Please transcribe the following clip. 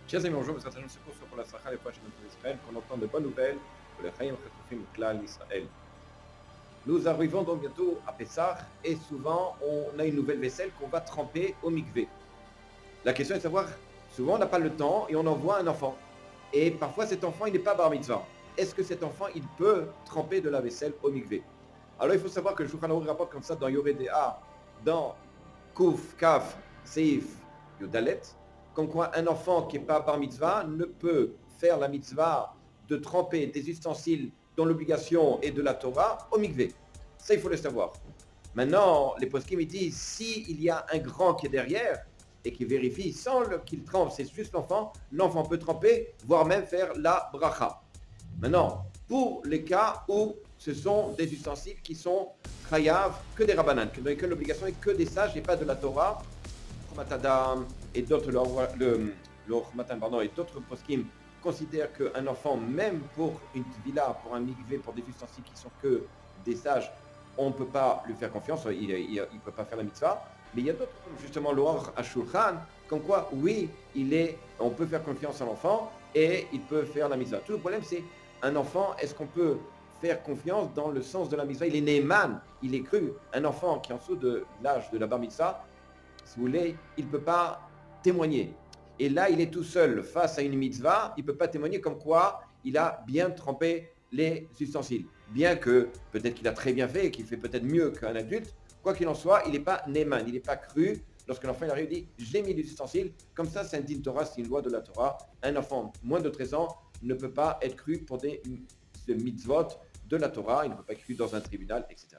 Chers amis, bonjour, nous attendons ce cours pour la Sacha, les prochaines de Israël, qu'on entend de bonnes nouvelles pour les Chaim Chatufim Klal Israël. Nous arrivons donc bientôt à Pessah et souvent on a une nouvelle vaisselle qu'on va tremper au mikvé. La question est de savoir, souvent on n'a pas le temps et on envoie un enfant. Et parfois cet enfant il n'est pas bar mitzvah. Est-ce que cet enfant il peut tremper de la vaisselle au mikvé? Alors il faut savoir que le Shulchan Aruch rapporte comme ça dans Yoredea, dans Kuf, Kaf, Seif, Yodalet, comme quoi un enfant qui n'est pas bar mitzvah ne peut faire la mitzvah de tremper des ustensiles dont l'obligation est de la Torah au mikvé. Ça, il faut le savoir. Maintenant, les poskim ils disent, s'il y a un grand qui est derrière et qui vérifie sans qu'il trempe, c'est juste l'enfant peut tremper, voire même faire la bracha. Maintenant, pour les cas où ce sont des ustensiles qui sont chayav, que des rabbanan, que l'obligation est que des sages et pas de la Torah, Matadam et d'autres, et d'autres poskim considèrent qu'un enfant, même pour une villa, pour un mikvé, pour des ustensiles qui sont que des sages, on ne peut pas lui faire confiance, il ne peut pas faire la mitzvah. Mais il y a d'autres, comme justement l'Or Ashulchan, comme quoi, oui, on peut faire confiance à l'enfant et il peut faire la mitzvah. Tout le problème, c'est un enfant, est-ce qu'on peut faire confiance dans le sens de la mitzvah? Il est Neyman, il est cru. Un enfant qui est en dessous de l'âge de la bar mitzvah, si vous voulez, il ne peut pas témoigner. Et là, il est tout seul face à une mitzvah, il ne peut pas témoigner comme quoi il a bien trempé les ustensiles. Bien que, peut-être qu'il a très bien fait et qu'il fait peut-être mieux qu'un adulte, quoi qu'il en soit, il n'est pas Neyman, il n'est pas cru. Lorsque l'enfant arrive, il dit « j'ai mis les ustensiles », comme ça, c'est un din Torah, c'est une loi de la Torah. Un enfant moins de 13 ans ne peut pas être cru pour des mitzvot de la Torah, il ne peut pas être cru dans un tribunal, etc.